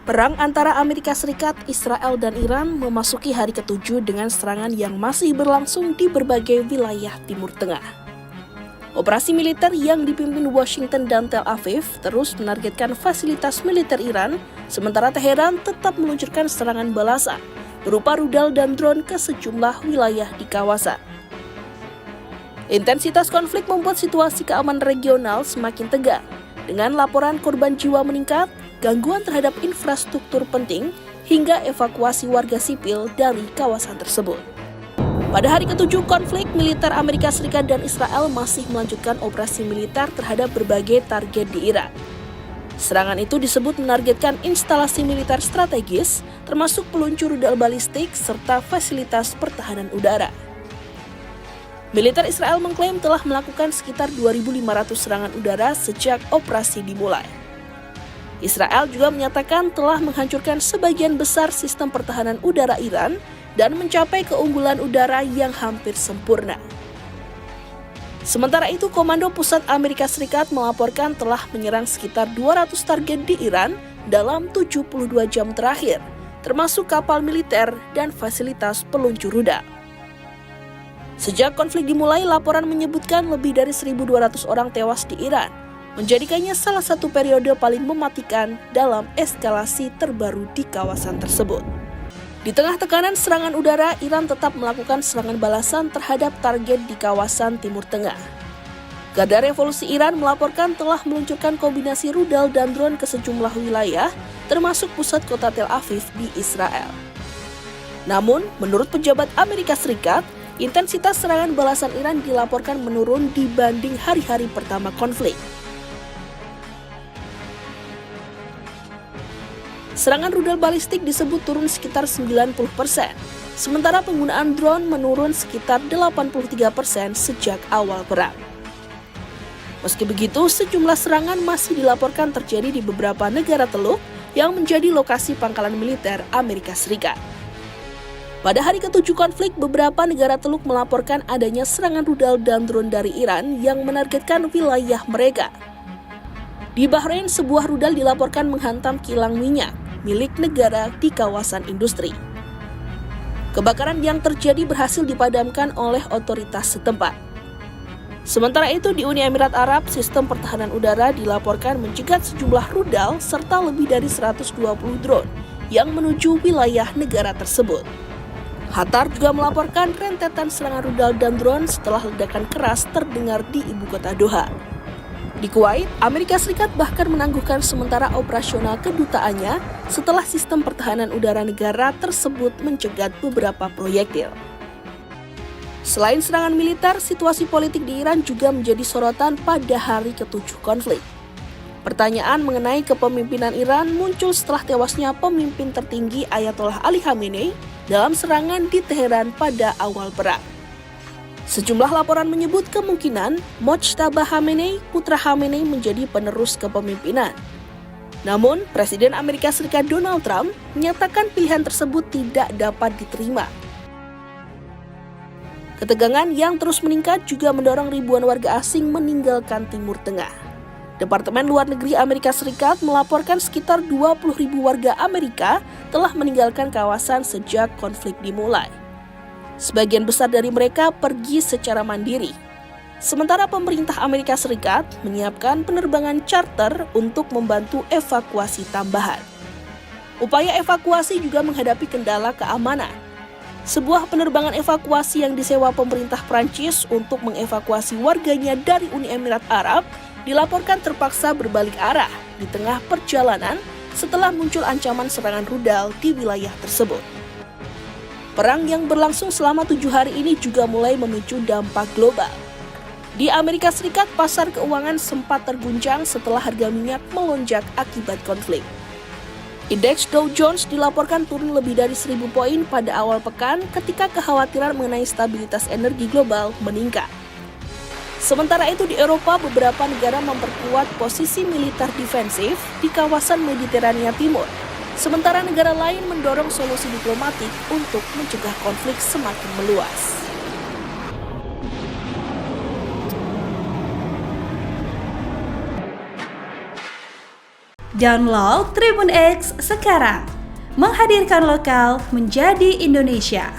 Perang antara Amerika Serikat, Israel, dan Iran memasuki hari ke-7 dengan serangan yang masih berlangsung di berbagai wilayah Timur Tengah. Operasi militer yang dipimpin Washington dan Tel Aviv terus menargetkan fasilitas militer Iran, sementara Teheran tetap meluncurkan serangan balasan berupa rudal dan drone ke sejumlah wilayah di kawasan. Intensitas konflik membuat situasi keamanan regional semakin tegang, dengan laporan korban jiwa meningkat, gangguan terhadap infrastruktur penting, hingga evakuasi warga sipil dari kawasan tersebut. Pada hari ke-7 konflik, militer Amerika Serikat dan Israel masih melanjutkan operasi militer terhadap berbagai target di Iran. Serangan itu disebut menargetkan instalasi militer strategis, termasuk peluncur rudal balistik serta fasilitas pertahanan udara. Militer Israel mengklaim telah melakukan sekitar 2.500 serangan udara sejak operasi dimulai. Israel juga menyatakan telah menghancurkan sebagian besar sistem pertahanan udara Iran dan mencapai keunggulan udara yang hampir sempurna. Sementara itu, Komando Pusat Amerika Serikat melaporkan telah menyerang sekitar 200 target di Iran dalam 72 jam terakhir, termasuk kapal militer dan fasilitas peluncur rudal. Sejak konflik dimulai, laporan menyebutkan lebih dari 1.200 orang tewas di Iran, menjadikannya salah satu periode paling mematikan dalam eskalasi terbaru di kawasan tersebut. Di tengah tekanan serangan udara, Iran tetap melakukan serangan balasan terhadap target di kawasan Timur Tengah. Garda Revolusi Iran melaporkan telah meluncurkan kombinasi rudal dan drone ke sejumlah wilayah, termasuk pusat kota Tel Aviv di Israel. Namun, menurut pejabat Amerika Serikat, intensitas serangan balasan Iran dilaporkan menurun dibanding hari-hari pertama konflik. Serangan rudal balistik disebut turun sekitar 90%, sementara penggunaan drone menurun sekitar 83% sejak awal perang. Meski begitu, sejumlah serangan masih dilaporkan terjadi di beberapa negara teluk yang menjadi lokasi pangkalan militer Amerika Serikat. Pada hari ke-7 konflik, beberapa negara teluk melaporkan adanya serangan rudal dan drone dari Iran yang menargetkan wilayah mereka. Di Bahrain, sebuah rudal dilaporkan menghantam kilang minyak milik negara di kawasan industri. Kebakaran yang terjadi berhasil dipadamkan oleh otoritas setempat. Sementara itu, di Uni Emirat Arab, sistem pertahanan udara dilaporkan mencegat sejumlah rudal serta lebih dari 120 drone yang menuju wilayah negara tersebut. Qatar juga melaporkan rentetan serangan rudal dan drone setelah ledakan keras terdengar di ibu kota Doha. Di Kuwait, Amerika Serikat bahkan menangguhkan sementara operasional kedutaannya setelah sistem pertahanan udara negara tersebut mencegat beberapa proyektil. Selain serangan militer, situasi politik di Iran juga menjadi sorotan pada hari ke-7 konflik. Pertanyaan mengenai kepemimpinan Iran muncul setelah tewasnya pemimpin tertinggi Ayatollah Ali Khamenei dalam serangan di Teheran pada awal perang. Sejumlah laporan menyebut kemungkinan Mojtaba Khamenei, putra Khamenei, menjadi penerus kepemimpinan. Namun, Presiden Amerika Serikat Donald Trump menyatakan pilihan tersebut tidak dapat diterima. Ketegangan yang terus meningkat juga mendorong ribuan warga asing meninggalkan Timur Tengah. Departemen Luar Negeri Amerika Serikat melaporkan sekitar 20.000 warga Amerika telah meninggalkan kawasan sejak konflik dimulai. Sebagian besar dari mereka pergi secara mandiri. Sementara pemerintah Amerika Serikat menyiapkan penerbangan charter untuk membantu evakuasi tambahan. Upaya evakuasi juga menghadapi kendala keamanan. Sebuah penerbangan evakuasi yang disewa pemerintah Prancis untuk mengevakuasi warganya dari Uni Emirat Arab dilaporkan terpaksa berbalik arah di tengah perjalanan setelah muncul ancaman serangan rudal di wilayah tersebut. Perang yang berlangsung selama 7 hari ini juga mulai memicu dampak global. Di Amerika Serikat, pasar keuangan sempat terguncang setelah harga minyak melonjak akibat konflik. Indeks Dow Jones dilaporkan turun lebih dari 1.000 poin pada awal pekan ketika kekhawatiran mengenai stabilitas energi global meningkat. Sementara itu di Eropa, beberapa negara memperkuat posisi militer defensif di kawasan Mediterania Timur. Sementara negara lain mendorong solusi diplomatik untuk mencegah konflik semakin meluas. Download Tribun X sekarang. Menghadirkan lokal menjadi Indonesia.